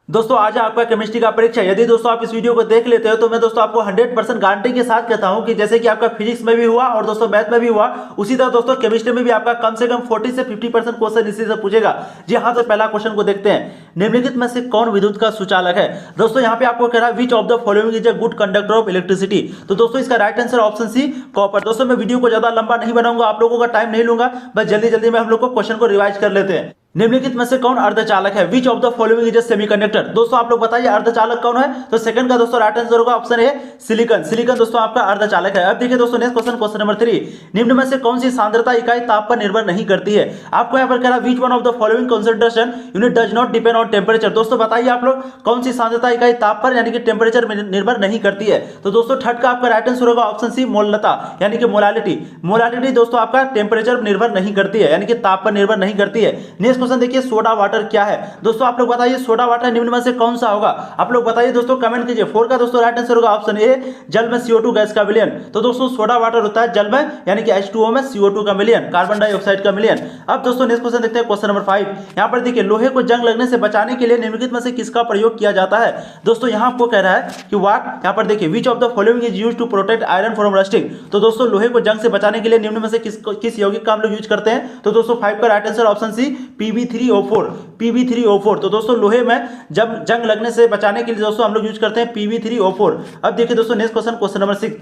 दोस्तों आज आपका केमिस्ट्री का परीक्षा। यदि दोस्तों आप इस वीडियो को देख लेते हो तो मैं दोस्तों आपको 100% गारंटी के साथ कहता हूं कि जैसे कि आपका फिजिक्स में भी हुआ और दोस्तों मैथ में भी हुआ, उसी तरह दोस्तों केमिस्ट्री में भी आपका कम से कम 40 से 50% क्वेश्चन इसी से पूछेगा। जी हाँ, तो पहला क्वेश्चन को देखते हैं। निम्नलिखित में से कौन विद्युत का सुचालक है? दोस्तों यहाँ पे आपको कह रहा है which of the following is a good conductor of electricity. तो दोस्तों इसका right answer option C copper. दोस्तों मैं वीडियो को ज्यादा लंबा नहीं बनाऊंगा, आप लोगों का टाइम नहीं लूंगा, बस जल्दी जल्दी में हम लोग को क्वेश्चन को रिवाइज कर लेते हैं। निम्नलिखित में से कौन अर्धचालक है? Which of the following is a semiconductor. दोस्तों आप लोग बताइए अर्धचालक कौन है? तो सेकंड का दोस्तों राइट आंसर होगा ऑप्शन ए सिलिकॉन। सिलिकॉन दोस्तों आपका अर्धचालक है। अब देखिए दोस्तों नेक्स्ट क्वेश्चन, क्वेश्चन नंबर 3। निम्न में से कौन सी सांद्रता इकाई ताप पर निर्भर नहीं करती है? आपको यहाँ पर कह रहा है which one of the following concentration unit does not depend on temperature. दोस्तों बताइए आप लोग कौन सी सांद्रता इकाई ताप पर यानी कि टेम्परेचर में निर्भर नहीं करती है? तो दोस्तों थर्ड का आपका राइट आंसर होगा ऑप्शन सी मोलता यानी कि मोलालिटी। मोलालिटी दोस्तों आपका टेम्परेचर पर निर्भर नहीं करती है यानी कि ताप पर निर्भर नहीं करती है। नेक्स्ट क्वेश्चन देखिए, सोडा वाटर क्या है? दोस्तों आप लोग बताइए सोडा वाटर निम्न में से कौन सा होगा? आप लोग बताइए दोस्तों, कमेंट कीजिए। 4 का दोस्तों राइट आंसर होगा ऑप्शन ए जल में CO2 गैस का विलयन। तो दोस्तों सोडा वाटर होता है जल में यानी कि H2O में CO2 का विलयन, कार्बन डाइऑक्साइड का विलयन। अब दोस्तों नेक्स्ट क्वेश्चन देखते हैं, क्वेश्चन नंबर 5। यहां पर देखिए लोहे को जंग लगने से बचाने के लिए निम्नलिखित में से किसका प्रयोग किया जाता है? दोस्तों यहां आपको कह रहा है कि व्हाट, यहां पर देखिए which of the following is used to protect iron from rusting. तो दोस्तों लोहे को जंग से बचाने के लिए निम्न में से किस यौगिक का हम लोग यूज करते हैं? तो दोस्तों 5 का राइट आंसर ऑप्शन सी Pb3O4। Pb3O4। तो दोस्तों लोहे में जब जंग लगने से बचाने के लिए दोस्तों हम लोग यूज करते हैं Pb3O4। अब देखिए दोस्तों नेक्स्ट क्वेश्चन, क्वेश्चन नंबर 6।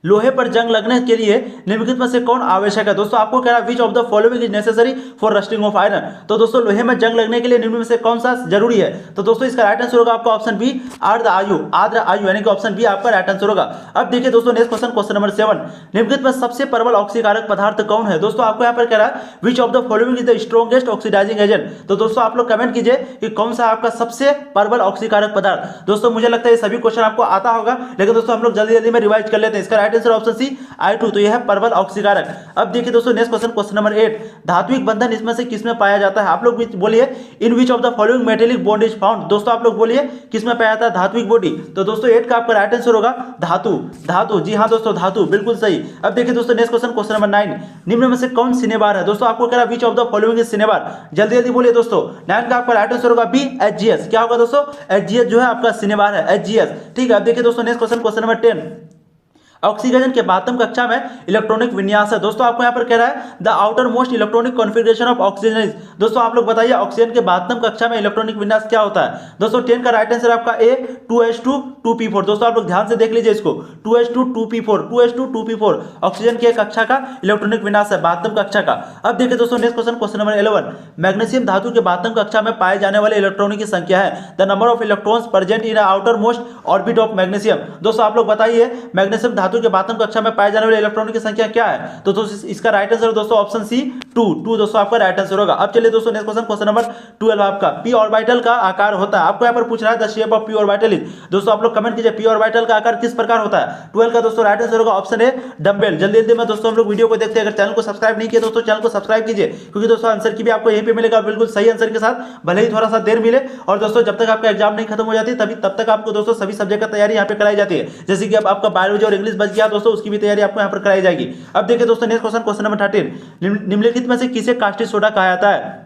लोहे पर जंग लगने के लिए निम्नलिखित में से कौन आवश्यक है? दोस्तों आपको कह रहा है which of the following is necessary for rusting of iron. तो दोस्तों लोहे में जंग लगने के लिए निम्न में से कौन सा जरूरी है? तो दोस्तों इसका राइट आंसर होगा आपका ऑप्शन बी आर्द्र आयु। आर्द्र आयु यानी कि ऑप्शन बी आपका राइट आंसर होगा। अब देखिए दोस्तों नेक्स्ट क्वेश्चन, क्वेश्चन नंबर 7। निम्नलिखित में सबसे प्रबल ऑक्सीकारक पदार्थ कौन है? दोस्तों आपको यहाँ पर कह रहा है which of the following is the strongest oxidising agent. तो दोस्तों आप लोग कमेंट कीजिए कि कौन सा आपका सबसे प्रबल ऑक्सीकारक पदार्थ। दोस्तों मुझे लगता है ये सभी क्वेश्चन आपको आता होगा, लेकिन दोस्तों हम लोग जल्दी जल्दी में रिवाइज कर लेते हैं। इसका राइट आंसर ऑप्शन सी I2। तो यह है प्रबल ऑक्सीकारक। अब देखिए दोस्तों नेक्स्ट क्वेश्चन, क्वेश्चन नंबर 8। धात्विक बंधन इसमें से किसमें पाया जाता है? आप लोग बोलिए in which of the following metallic bond is found. दोस्तों आप लोग बोलिए किसमें पाया जाता है धात्विक बॉडी? तो दोस्तों 8 का आपका राइट आंसर होगा धातु। धातु, जी हाँ दोस्तों धातु, बिल्कुल सही। अब देखिए दोस्तों नेक्स्ट क्वेश्चन, क्वेश्चन नंबर 9। निम्न में से कौन सिनेबार है? दोस्तों आपको कह रहा है which of the following is cinnabar. जल्दी जल्दी बोलिए दोस्तों। 9 का आपका राइट आंसर होगा बी HGS। क्या होगा दोस्तों? HGS जो है आपका सिनेबार है, HGS। ठीक है। अब देखिए दोस्तों next question, question number 10। Oxygen के बातम कक्षा में इलेक्ट्रॉनिक विन्यास है। दोस्तों आपको यहां पर कह रहा है the outer most electronic configuration of oxygen is. दोस्तों आप लोग बताइए ऑक्सीजन के बातम कक्षा में इलेक्ट्रॉनिक विन्यास क्या होता है? दोस्तों 10 का राइट आंसर आपका ए 2s2 2p4। दोस्तों आप लोग ध्यान से देख लीजिए इसको, 2s2 2p4, 2s2 2p4 oxygen की कक्षा का इलेक्ट्रॉनिक विन्यास है, बातम कक्षा का। अब देखिए दोस्तों next question, question number 11। Magnesium धातु के बातम कक्षा में पाए जाने वाले इलेक्ट्रॉनों की संख्या है the number of electrons present in outer most orbit of magnesium. दोस्तों आप लोग बताइए मैग्नीशियम धातु के बातम कक्षा में पाए जाने वाले इलेक्ट्रॉनों की संख्या क्या है? तो दोस्तों इसका राइट आंसर दोस्तों ऑप्शन सी 2 दोस्तों आपका राइट आंसर होगा। अब चलिए दोस्तों नेक्स्ट क्वेश्चन, क्वेश्चन नंबर 12 आपका p ऑर्बिटल का आकार होता है। आपको यहां पर पूछ रहा है the shape of p orbital is. दोस्तों आप लोग कमेंट कीजिए p ऑर्बिटल का आकार किस प्रकार होता है? 12 का दोस्तों राइट आंसर होगा ऑप्शन ए डंबल। जल्दी जल्दी में दोस्तों हम लोग वीडियो को देखते हैं। अगर चैनल को सब्सक्राइब नहीं किया दोस्तों चैनल को सब्सक्राइब कीजिए, क्योंकि दोस्तों आंसर की भी आपको यहीं पे मिलेगा बिल्कुल सही आंसर के साथ, भले ही थोड़ा सा देर मिले। और दोस्तों जब तक आपका एग्जाम नहीं खत्म हो जाती तब तक आपको दोस्तों सभी सब्जेक्ट का तैयारी यहाँ पे कराई जाती है। जैसे कि अब आपका बायोलॉजी और इंग्लिश बच गया दोस्तों, उसकी भी तैयारी आपको यहाँ पर कराई जाएगी। अब देखिए दोस्तों नेक्स्ट क्वेश्चन, क्वेश्चन नंबर 13। निम्नलिखित में से किसे कास्टिक सोडा कहा जाता है?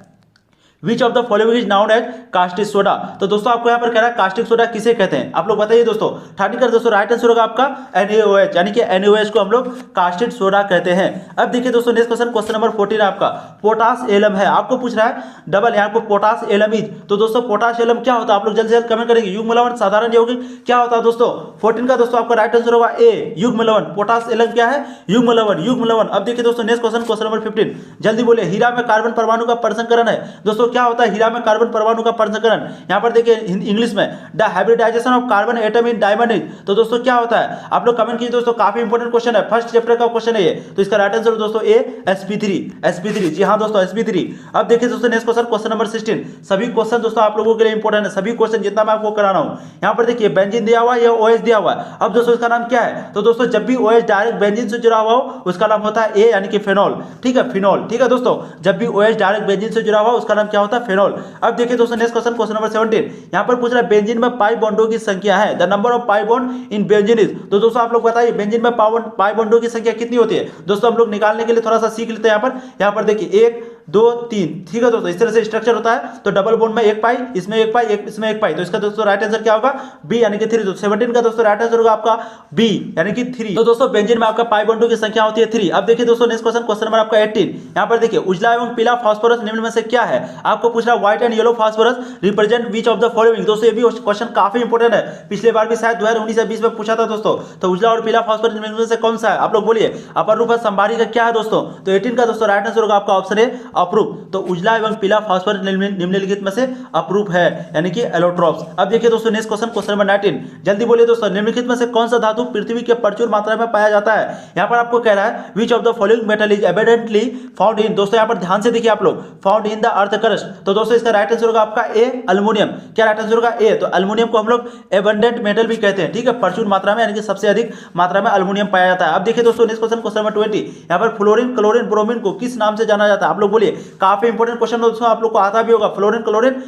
Which of the following is known as caustic soda. तो दोस्तों आपको यहाँ पर कह रहा है कास्टिक सोडा किसे कहते हैं? आप लोग बताइए दोस्तों। 13 का दोस्तों राइट आंसर होगा आपका NaOH यानी कि NaOH को हम लोग कास्टिक सोडा कहते हैं। अब देखिए दोस्तों नेक्स्ट क्वेश्चन, क्वेश्चन नंबर 14 आपका पोटास एलम है। आपको पूछ रहा है डबल यहाँ पर पोटास एलम इज। तो दोस्तों पोटास एलम क्या होता है? आप लोग जल्द से जल्द कमेंट करेंगे। युग्म लवण साधारण यौगिक क्या होता है दोस्तों? 14 का दोस्तों आपका राइट आंसर होगा ए युग्म लवण। पोटास एलम क्या है? युग्म लवण, युग्म लवण। अब देखिए दोस्तों नेक्स्ट क्वेश्चन, क्वेश्चन नंबर 15। जल्दी बोले हीरा में कार्बन परमाणु का प्रसंकरण है। दोस्तों क्या होता है हीरा में कार्बन परमाणु का प्रसंकरण? यहां पर देखिए इंग्लिश में the hybridisation of carbon atom in diamond is. तो दोस्तों क्या होता है? आप लोग कमेंट कीजिए दोस्तों, काफी इंपॉर्टेंट क्वेश्चन है, फर्स्ट चैप्टर का क्वेश्चन है ये। तो इसका राइट आंसर दोस्तों ए sp3। जी हां दोस्तों sp3। अब देखिए दोस्तों नेक्स्ट क्वेश्चन, क्वेश्चन नंबर 16। सभी क्वेश्चन दोस्तों आप लोगों के लिए इंपॉर्टेंट है, सभी क्वेश्चन जितना मैं आपको करा रहा हूं। यहां पर देखिए बेंजीन दिया हुआ है, ये OH दिया हुआ है। अब दोस्तों इसका नाम क्या है? तो दोस्तों जब भी OH डायरेक्ट बेंजीन से जुड़ा हुआ हो उसका नाम होता है ए यानी कि फेनॉल। ठीक है, फिनॉल। ठीक है दोस्तों, जब भी OH डायरेक्ट बेंजीन से जुड़ा हुआ उसका नाम क्या होता है? फेनॉल। अब देखिए दोस्तों नेक्स्ट क्वेश्चन, क्वेश्चन नंबर 17। यहां पर पूछ रहा है बेंजीन में पाई बॉन्डों की संख्या है the number of pi bond in benzene is. तो दोस्तों आप लोग बताइए बेंजीन में पाई बॉन्डों की संख्या कितनी होती है? दोस्तों हम लोग निकालने के लिए थोड़ा सा सीख लेते हैं। यहां पर देखिए 1 2 3, ठीक है दोस्तों, इस तरह से स्ट्रक्चर होता है। तो डबल बॉन्ड में एक पाई, इसमें एक पाई, इसमें एक पाई, तो इसका दोस्तों राइट आंसर क्या होगा? बी यानी कि 3। तो 17 का दोस्तों राइट आंसर होगा आपका बी यानी कि 3। तो दोस्तों बेंजीन में आपका पाई बॉन्डों की संख्या होती है 3। अब देखिए दोस्तों नेक्स्ट क्वेश्चन नंबर आपका 18। यहां पर देखिए उजला एवं पीला फास्फोरस निम्न में से क्या है? आपको पूछ रहा है white and yellow phosphorus represent which of the following. दोस्तों ये भी क्वेश्चन काफी इंपॉर्टेंट है, पिछले बार भी शायद 2019 या 20 में पूछा था दोस्तों। तो उजला और पीला फास्फोरस निम्न में से कौन सा है? आप लोग बोलिए। अपर रूप संभारी का क्या है दोस्तों? तो 18 का दोस्तों राइट आंसर होगा आपका ऑप्शन ए अपरूप। तो उजला एवं पीला फास्फोरस निम्नलिखित में से अपरूप है यानी कि एलोट्रॉप्स। अब देखिए दोस्तों नेक्स्ट क्वेश्चन नंबर 19, जल्दी बोलिए दोस्तों, निम्नलिखित में से कौन सा धातु पृथ्वी के प्रचुर मात्रा में पाया जाता है? यहां पर आपको कह रहा है which of the following metal is evidently found in. दोस्तों यहां पर ध्यान से देखिए आप लोग, found in the earth crust. तो दोस्तों इसका राइट आंसर होगा आपका ए एल्युमिनियम। क्या राइट आंसर होगा? ए। तो एल्युमिनियम को हम लोग एबंडेंट मेटल भी कहते हैं, ठीक है, प्रचुर मात्रा में यानी कि सबसे अधिक मात्रा में एल्युमिनियम पाया जाता है। अब देखिए दोस्तों नेक्स्ट क्वेश्चन नंबर 20, यहां पर फ्लोरीन क्लोरीन ब्रोमीन को किस नाम से जाना जाता है? आप लोग बोलिए। काफी इंपॉर्टेंट क्वेश्चन दोस्तों, आप लोग को आता भी होगा। Fluorine chlorine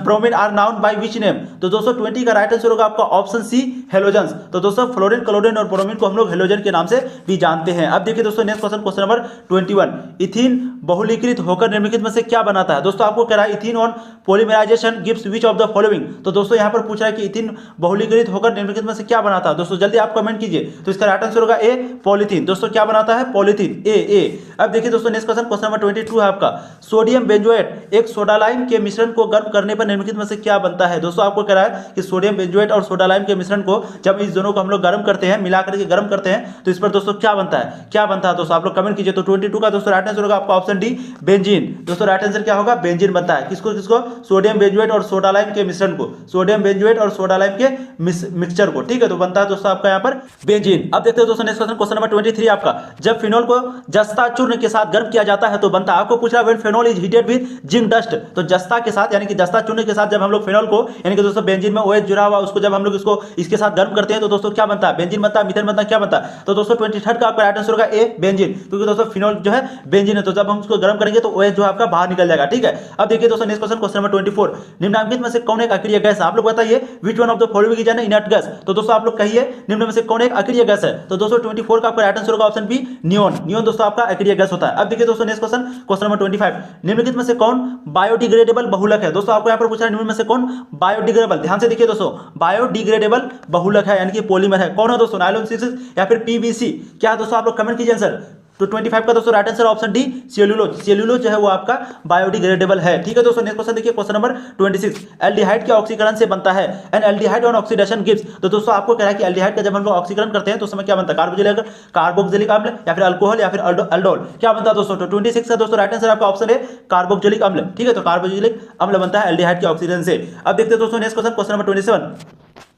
bromine are known by which name? तो दोस्तों 20 का राइट आंसर होगा आपका ऑप्शन सी हेलोजेंस। तो दोस्तों फ्लोरीन क्लोरीन और ब्रोमीन को हम लोग हेलोजन के नाम से भी जानते हैं। अब देखिए दोस्तों नेक्स्ट क्वेश्चन नंबर 21, इथीन बहुलीकृत होकर निम्नलिखित में से क्या बनाता है? दोस्तों आपको कह रहा है ethene on polymerisation gives which of the following. तो दोस्तों यहां पर पूछ रहा है कि इथीन बहुलीकृत होकर निम्नलिखित में से क्या बनाता है? दोस्तों जल्दी आप कमेंट कीजिए। तो इसका राइट आंसर होगा ए पॉलीथीन। दोस्तों क्या बनाता है? पॉलीथीन, ए। अब देखिए दोस्तों नेक्स्ट क्वेश्चन नंबर 22 है आपका, सोडियम बेंजोएट एक सोडा लाइम के मिश्रण को गर्म करने पर निम्नलिखित में से क्या बनता है? दोस्तों आपको कह रहा है कि सोडियम बेंजोएट और सोडा लाइम के मिश्रण को जब इस दोनों को हम लोग गर्म करते हैं, मिला करके गर्म करते हैं, तो इस पर दोस्तों क्या बनता है? क्या बनता है दोस्तों? आप लोग कमेंट कीजिए। तो 22 का दोस्तों राइट आंसर होगा आपका ऑप्शन डी बेंजीन। दोस्तों राइट आंसर क्या होगा? बेंजीन बनता है। किसको किसको? सोडियम बेंजोएट और सोडा लाइम के मिश्रण को, सोडियम बेंजोएट और सोडा लाइम के मिक्सचर को, ठीक है, तो बनता है दोस्तों आपका यहाँ पर बेंजीन। अब देखते हैं दोस्तों नेक्स्ट क्वेश्चन नंबर 23 आपका, जब फिनोल को जस्ता चूर्ण के साथ गर्म किया जाता है तो बनता है। आपको पूछ रहा है when phenol is heated with zinc dust. तो जस्ता के साथ यानी कि जस्ता चूर्ण के साथ जब हम लोग फिनोल को यानी कि दोस्तों बेंजीन में OH जुड़ा हुआ उसको जब हम लोग इसको इसके साथ गर्म करते हैं तो दोस्तों क्या बनता है? बेंजीन बनता है, मीथेन बनता है, क्या बनता है? तो दोस्तों 23 का आपका राइट आंसर होगा ए बेंजीन, क्योंकि दोस्तों फिनोल जो है बेंजीन है, तो जब हम उसको गर्म करेंगे तो OH जो है आपका बाहर निकल जाएगा, ठीक है। अब देखिए दोस्तों नेक्स्ट क्वेश्चन नंबर 24, निम्नलिखित में से कौन एक अक्रिय गैस है? आप लोग बताइए which one of the following is an inert gas. तो दोस्तों आप लोग कहिए निम्न में से कौन एक अक्रिय गैस है? तो दोस्तों 24 का आपका राइट आंसर होगा ऑप्शन बी नियोन। नियोन दोस्तों आपका अक्रिय गैस होता है। अब देखिए दोस्तों नेक्स्ट क्वेश्चन नंबर 25, निम्नलिखित में से कौन बायोडिग्रेडेबल बहुलक है? दोस्तों आपको यहाँ पर पूछा है निम्न में से कौन बायोडिग्रेडेबल, ध्यान से देखिए दोस्तों, बायोडिग्रेडेबल बहुलक है यानी कि पॉलीमर है, कौन है दोस्तों? नायलॉन 6 या फिर PVC? क्या है दोस्तों? आप लोग कमेंट कीजिए आंसर। तो 25 का दोस्तों right answer option D cellulose. Cellulose जो है वो आपका बायोडिग्रेडेबल है, ठीक है दोस्तों। नेक्स्ट क्वेश्चन देखिए क्वेश्चन नंबर 26, एल्डिहाइड के ऑक्सीकरण से बनता है N aldehyde on oxidation gives. तो दोस्तों आपको कह रहा है कि एल्डिहाइड का जब हम लोग ऑक्सीकरण करते हैं तो उस समय क्या बनता है? कार्बोक्सिलिक अम्ल या फिर अल्कोहल या फिर अल्डोल, क्या बनता है दोस्तों? तो 26 का दोस्तों राइट आंसर आपका ऑप्शन है कार्बोक्सिलिक अम्ल, ठीक है, तो कार्बोक्सिलिक अम्ल बनता है एल्डिहाइड के ऑक्सीकरण से। अब देखते हैं दोस्तों नेक्स्ट क्वेश्चन नंबर 27,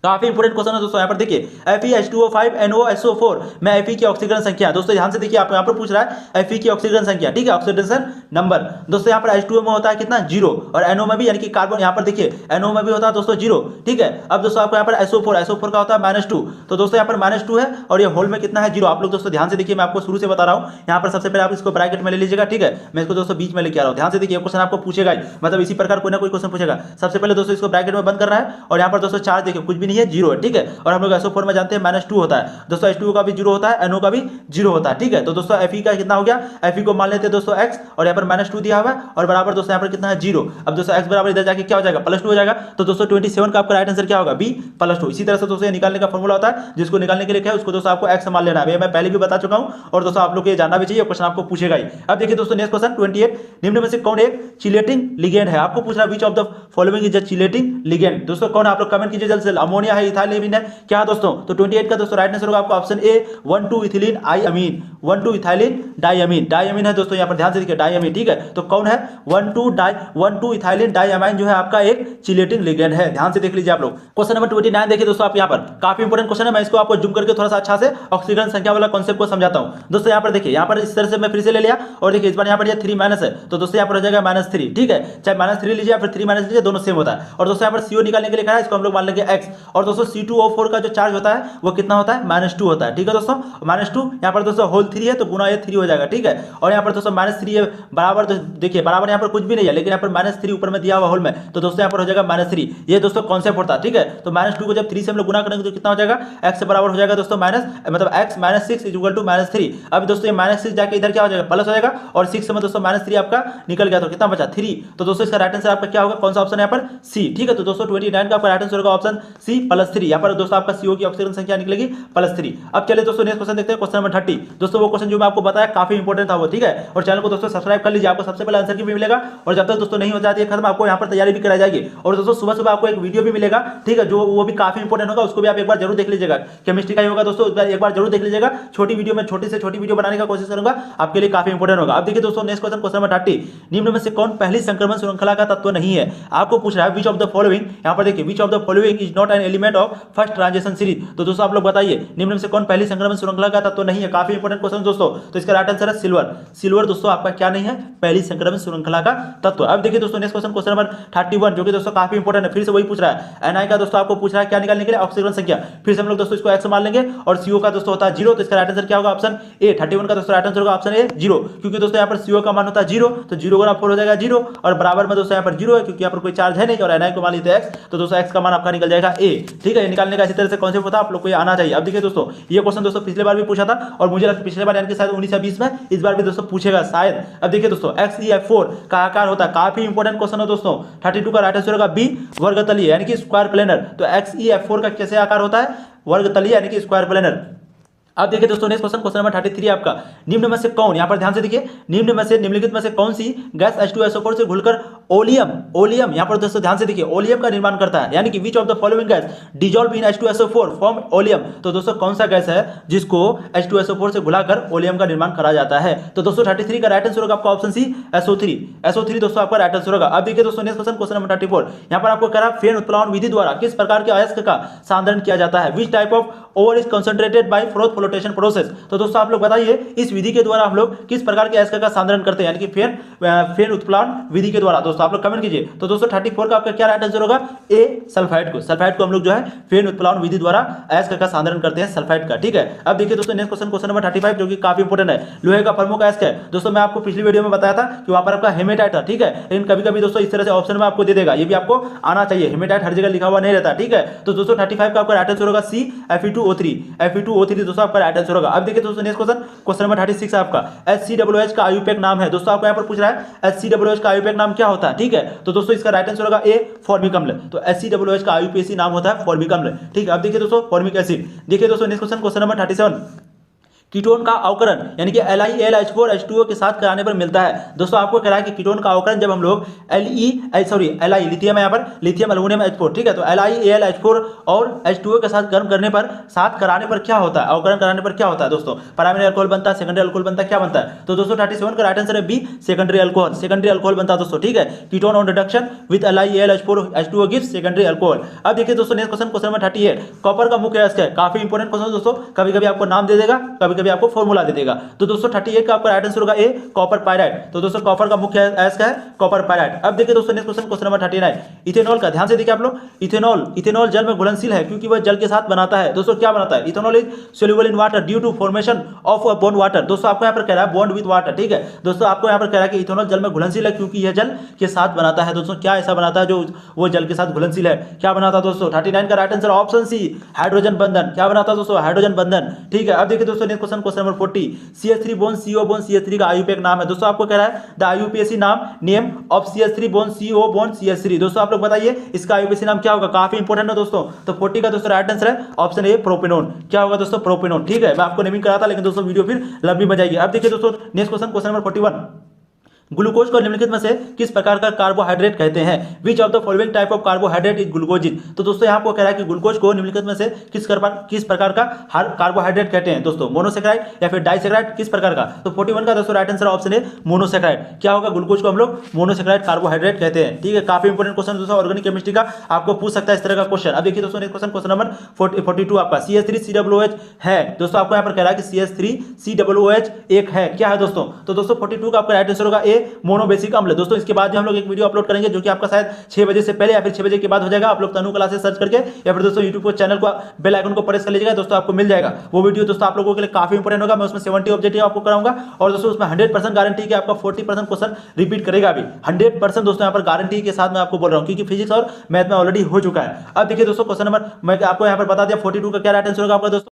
काफी इंपोर्टेंट क्वेश्चन है दोस्तों। यहाँ पर देखिए Fe H2O5NOSO4 में Fe की ऑक्सीकरण संख्या। दोस्तों ध्यान से देखिए, आप यहाँ पर पूछ रहा है Fe की ऑक्सीकरण संख्या, ठीक है, ऑक्सीडेशन नंबर। दोस्तों यहाँ पर H2O में होता है कितना? 0, और NO में भी यानी कि कार्बन, यहाँ पर देखिए NO में भी होता है दोस्तों 0, ठीक है। अब दोस्तों आपको यहाँ पर SO4 का होता है -2, तो दोस्तों यहाँ पर -2 है और ये होल में कितना है? 0। आप लोग दोस्तों ध्यान से देखिए, मैं आपको शुरू से बता रहा हूँ। यहाँ पर सबसे पहले आप इसको ब्रैकेट में ले लीजिएगा, ठीक है, मैं इसको दोस्तों बीच में लेके आ रहा हूँ। ध्यान से देखिए, क्वेश्चन आपको पूछेगा, मतलब इसी प्रकार कोई ना कोई क्वेश्चन पूछेगा। सबसे पहले दोस्तों इसको ब्रैकेट में बंद कर रहा है और यहाँ पर दोस्तों चार्ज देखिए कुछ भी नहीं है, 0 है, ठीक है। और हम लोग SO4 में जानते हैं -2 होता है दोस्तों, H2O का भी 0 होता है, NO का भी 0 होता है, ठीक है। तो दोस्तों Fe का कितना हो गया? Fe को मान लेते हैं दोस्तों x, और यहाँ पर -2 दिया हुआ है और बराबर दोस्तों यहाँ पर कितना है? 0। अब दोस्तों x बराबर इधर जाके क्या हो जाएगा? +2 हो जाएगा। तो दोस्तों 27 का आपका राइट आंसर क्या होगा? B +2। इसी तरह से दोस्तों ये निकालने का फॉर्मूला होता है, जिसको निकालने के लिए क्या है उसको दोस्तों आपको x मान लेना है। मैं पहले भी बता चुका हूँ और दोस्तों आप लोग को ये जानना भी चाहिए, क्वेश्चन आपको पूछेगा ही। अब देखिए दोस्तों नेक्स्ट क्वेश्चन 28, निम्न में से कौन एक चिलेटिंग लिगेंड है? आपको पूछ रहा है which of the following is a chelating ligand. दोस्तों कौन है? आप लोग कमेंट कीजिए जल्द से। अमोनिया है, इथाइलिन है, क्या है दोस्तों? तो 28 का दोस्तों राइट आंसर होगा आपका ऑप्शन ए 1,2 इथिलीन आइअमीन। 1,2 इथाइलिन डाइअमीन, डाइअमीन है दोस्तों, यहाँ पर ध्यान से देखिए डाइअमीन, ठीक है। तो कौन है? 1,2 इथाइलिन डाइअमीन जो है आपका एक चिलेटिंग लिगेंड है, ध्यान से देख लीजिए आप लोग। क्वेश्चन नंबर 29 देखिए दोस्तों, आप यहाँ पर काफी इंपोर्टेंट क्वेश्चन है, मैं इसको आपको जूम करके थोड़ा सा अच्छा से ऑक्सीकरण संख्या वाला कॉन्सेप्ट को समझाता हूँ। दोस्तों यहाँ पर देखिए, यहाँ पर इस तरह से मैं फिर से ले लिया और देखिए इस बार यहाँ पर ये 3 माइनस है, तो दोस्तों यहाँ पर हो जाएगा -3, ठीक है। चाहे -3 लीजिए या फिर 3 लीजिए, दोनों सेम होता है। और दोस्तों यहाँ पर CO निकालने के लिए कहा है, इसको हम लोग मान लेंगे x, और दोस्तों C2O4 का जो चार्ज होता है वो कितना होता है, -2 होता है। ठीक है दोस्तों, -2 यहाँ पर दोस्तों होल 3 है तो गुना ये 3 हो जाएगा। ठीक है, और यहाँ पर दोस्तों -3 है बराबर, तो देखिए बराबर यहाँ पर कुछ भी नहीं है, लेकिन यहाँ पर -3 ऊपर में दिया हुआ होल में, तो दोस्तों यहाँ पर हो जाएगा -3। ये दोस्तों कॉन्सेप्ट होता है। ठीक है, तो -2 को जब 3 से हम लोग गुना करेंगे तो कितना हो जाएगा, x से बराबर हो जाएगा दोस्तों x -6 इक्वल टू -3। अब दोस्तों ये -6 जाके इधर क्या हो जाएगा, प्लस हो जाएगा, और 6 में दोस्तों -3 आपका निकल गया तो कितना बचा 3। तो दोस्तों इसका राइट आंसर आपका क्या होगा, कौन सा ऑप्शन है यहाँ पर, सी। ठीक है, तो दोस्तों 29 का आपका राइट आंसर होगा ऑप्शन सी +3। यहाँ पर दोस्तों आपका CO की ऑक्सीजन संख्या निकलेगी +3। अब चलिए दोस्तों नेक्स्ट क्वेश्चन देखते हैं, क्वेश्चन नंबर 30। दोस्तों वो क्वेश्चन जो मैं आपको बताया काफी इंपॉर्टेंट था वो। ठीक है, और चैनल को दोस्तों सब्सक्राइब कर लीजिए, आपको सबसे पहले आंसर की भी मिलेगा, और जब तक दोस्तों नहीं हो जाती है खत्म, आपको यहाँ पर तैयारी भी कराई जाएगी। और दोस्तों सुबह सुबह आपको एक वीडियो भी मिलेगा, ठीक है, जो वो भी काफी इंपॉर्टेंट होगा, उसको भी आप एक बार जरूर देख लीजिएगा। केमिस्ट्री का ही होगा दोस्तों, एक बार जरूर देख लीजिएगा। छोटी वीडियो में छोटी से छोटी वीडियो बनाने का कोशिश करूंगा, आपके लिए काफी इंपॉर्टेंट होगा। अब देखिए दोस्तों नेक्स्ट क्वेश्चन, क्वेश्चन नंबर 30। निम्न में से कौन पहली संक्रमण श्रृंखला का तत्व नहीं है? आपको पूछ रहा है विच ऑफ द फॉलोइंग, यहाँ पर देखिए which of the following is not an element of first transition series. तो दोस्तों आप लोग बताइए निम्न में से कौन पहली संक्रमण श्रृंखला का तत्व नहीं है? काफी इंपॉर्टेंट क्वेश्चन दोस्तों। तो इसका राइट आंसर है सिल्वर। सिल्वर दोस्तों आपका क्या नहीं है, पहली संक्रमण श्रृंखला का तत्व। अब देखिए दोस्तों नेक्स्ट क्वेश्चन, क्वेश्चन नंबर 31, जो कि दोस्तों काफी इंपॉर्टेंट है, फिर से वही पूछ रहा है। Ni का दोस्तों आपको पूछ रहा है क्या निकालने के लिए, ऑक्सीजन संख्या। फिर से हम लोग दोस्तों इसको x मान लेंगे, और CO का दोस्तों होता है 0, तो इसका राइट आंसर क्या होगा, ऑप्शन ए। 31 का दोस्तों राइट आंसर होगा ऑप्शन ए 0, क्योंकि दोस्तों यहाँ पर CO का मान होता है 0, तो 0 गुना 4 हो जाएगा 0, और बराबर में दोस्तों यहाँ पर 0 है क्योंकि यहाँ पर कोई चार्ज है नहीं, और Ni को मान लेते हैं x, तो दोस्तों x का मान आपका निकल जाएगा a। ठीक है, निकालने का इसी तरह से कॉन्सेप्ट होता है, आप लोग को ये आना चाहिए। अब देखिए दोस्तों ये क्वेश्चन दोस्तों पिछले बार भी पूछा था, और मुझे लगता है पिछले बार यानी कि शायद 19 या 20 में, इस बार भी दोस्तों पूछेगा शायद। अब देखिए दोस्तों XeF4 का आकार होता है, काफी इंपॉर्टेंट क्वेश्चन है दोस्तों। 32 का राइट आंसर होगा बी, वर्गतलीय यानी कि स्क्वायर प्लेनर। तो XeF4 का कैसे आकार होता है, वर्गतलीय यानी कि स्क्वायर प्लेनर। अब देखिए दोस्तों नेक्स्ट क्वेश्चन, क्वेश्चन नंबर 33 आपका। निम्न में से कौन, यहाँ पर ध्यान से देखिए, निम्न में से निम्नलिखित में से कौन सी गैस H2SO4 से घुलकर ओलियम यहाँ पर दोस्तों ध्यान से देखिए ओलियम का निर्माण करता है, यानी कि विच of the following gas dissolve in H2SO4 form oleum. तो दोस्तों कौन सा गैस है जिसको H2SO4 से घुलाकर ओलियम का निर्माण करा जाता है? तो दोस्तों 33 का राइट आंसर होगा आपका ऑप्शन सी, SO3 दोस्तों आपका राइट आंसर होगा। अब देखिए दोस्तों नेक्स्ट क्वेश्चन, क्वेश्चन नंबर 34। यहाँ पर आपको कह रहा है फेन उत्प्लावन विधि द्वारा किस प्रकार के अयस्क का सांद्रण किया जाता है? Which type of ore is concentrated by froth flotation process. तो दोस्तों आप लोग बताइए इस विधि के द्वारा हम लोग किस प्रकार के अयस्क का सांद्रण करते हैं, यानी कि फेन उत्प्लावन विधि के द्वारा। दोस्तों आप लोग कमेंट कीजिए। तो दोस्तों 34 का आपका क्या राइट आंसर होगा, ए सल्फाइड को हम लोग जो है फेन उत्प्लावन विधि द्वारा अयस्क का सांद्रण करते हैं, सल्फाइड का। ठीक है, अब देखिए दोस्तों नेक्स्ट क्वेश्चन, क्वेश्चन नंबर 35, जो कि काफी इंपॉर्टेंट है। लोहे का प्रमुख अयस्क है दोस्तों, मैं आपको पिछली वीडियो में बताया था कि वहां पर आपका हेमेटाइट था। ठीक है, लेकिन कभी कभी दोस्तों इस तरह से ऑप्शन में आपको दे देगा, ये भी आपको आना चाहिए। हेमेटाइट हर जगह लिखा हुआ नहीं रहता। ठीक है, तो दोस्तों 35 का आपका राइट आंसर होगा सी, Fe2O3 दोस्तों आपका राइट आंसर होगा। अब देखिए दोस्तों नेक्स्ट क्वेश्चन, क्वेश्चन नंबर 36 आपका। HCOOH का आयुपेक नाम है दोस्तों, आपको यहाँ पर पूछ रहा है HCOOH का आयुपेक नाम क्या होता है? ठीक है, तो दोस्तों इसका राइट आंसर होगा ए फॉर्मिक अम्ल। तो HCOOH का आयुपेसी नाम होता है फॉर्मिक अम्ल। ठीक है, अब देखिए दोस्तों फॉर्मिक एसिड। देखिए दोस्तों next question, question number 37। Ketone का अवकरण यानी कि LiAlH4H2O के साथ कराने पर मिलता है। दोस्तों आपको कह रहा है कि कीटोन का अवकरण जब हम लोग Li लिथियम है, यहाँ पर लिथियम एल्युमिनियम H4, ठीक है, तो LiAlH4 और H2O के साथ गर्म करने पर, साथ कराने पर क्या होता है, अवकरण कराने पर क्या होता है दोस्तों? प्राइमरी अल्कोहल बनता है, सेकेंडरी अल्कोहल बनता है, क्या बनता है? तो दोस्तों 37 का राइट आंसर है बी, सेकेंडरी अल्कोहल बनता है दोस्तों। ठीक है, ketone on reduction with LiAlH4H2O gives secondary alcohol. अब देखिए दोस्तों next question, question number 38। Copper का मुख्य अयस्क है, काफी इंपॉर्टेंट क्वेश्चन दोस्तों, कभी कभी आपको नाम दे देगा, कभी कभी आपको फॉर्मूला दे देगा। तो दोस्तों 38 का आपका राइट आंसर होगा ए कॉपर पायराइड। तो दोस्तों कॉपर का मुख्य अयस्क है कॉपर पायराइड। अब देखिए दोस्तों next question, question number 39। Ethanol का ध्यान से देखिए आप लोग, इथेनॉल जल में घुलनशील है क्योंकि वह जल के साथ बनाता है। दोस्तों क्या बनाता है? Ethanol is soluble in water due to formation of a bond water. दोस्तों आपको यहाँ पर कह रहा है बॉन्ड विद वाटर। ठीक है, दोस्तों आपको यहाँ पर कह रहा है कि इथेनॉल जल में घुलनशील है क्योंकि यह जल के साथ बनाता है। दोस्तों क्या ऐसा बनाता है जो वो जल के साथ घुलनशील है? क्या बनाता है दोस्तों? 39 का right answer option C, hydrogen बंधन। क्या बनाता है दोस्तों? हाइड्रोजन बंधन। ठीक है, अब देखिए दोस्तों next question, question number 40। CH3 bone CO bone CH3 का आयुपेक नाम है। दोस्तों आपको कह रहा है द IUPAC नाम name of CH3 bone CO bone CH3। दोस्तों आप लोग बताइए इसका IUPAC नाम क्या होगा? काफी इंपॉर्टेंट है दोस्तों। तो 40 का दोस्तों राइट आंसर है ऑप्शन ए प्रोपेनोन। क्या होगा दोस्तों? प्रोपेनोन। ठीक है, मैं आपको नेमिंग करा था, लेकिन दोस्तों वीडियो फिर लंबी बन जाएगी। अब देखिए दोस्तों next question, question number 41। Glucose को निम्नलिखित में से किस प्रकार का कार्बोहाइड्रेट कहते हैं? Which of the following type of carbohydrate is glycogen. तो दोस्तों यहाँ आपको कह रहा है कि ग्लूकोज को निम्नलिखित में से किस प्रकार का कार्बोहाइड्रेट कहते हैं दोस्तों? मोनोसेक्राइड या फिर डाइसेक्राइड, किस प्रकार का? तो 41 का दोस्तों राइट आंसर ऑप्शन है मोनोसेक्राइड। क्या होगा? ग्लूकोज को हम लोग मोनोसेक्राइड कार्बोहाइड्रेट कहते हैं। ठीक है, काफी इंपॉर्टेंट क्वेश्चन दोस्तों, ऑर्गेनिक केमिस्ट्री का आपको पूछ सकता है इस तरह का क्वेश्चन। अब देखिए दोस्तों नेक्स्ट क्वेश्चन, क्वेश्चन नंबर 42 आपका। CH3COOH है दोस्तों, आपको यहाँ पर कह रहा है कि CH3COOH एक है, क्या है दोस्तों? तो दोस्तों 42 का आपका राइट आंसर होगा ए मोनो बेसिक अम्ल। दोस्तों इसके बाद हम लोग एक वीडियो अपलोड करेंगे जो कि आपका शायद 6 बजे से पहले या फिर 6 बजे के बाद हो जाएगा। आप लोग तनु क्लासेस सर्च करके या फिर दोस्तों यूट्यूब को चैनल को बेल आइकन को प्रेस कर लीजिएगा, दोस्तों आपको मिल जाएगा वो वीडियो। दोस्तों आप लोगों के लिए काफी इंपॉर्टेंट होगा। मैं उसमें 70 ऑब्जेक्टिव आपको कराऊंगा और दोस्तों उसमें 100% गारंटी कि आपका 40% क्वेश्चन रिपीट करेगा भी। 100% दोस्तों यहाँ पर गारंटी के साथ मैं आपको बोल रहा हूँ, क्योंकि फिजिक्स और मैथ में ऑलरेडी हो चुका है। अब देखिए दोस्तों क्वेश्चन नंबर मैं आपको यहाँ पर बता दिया 42 का क्या राइट आंसर होगा आपका दोस्तों।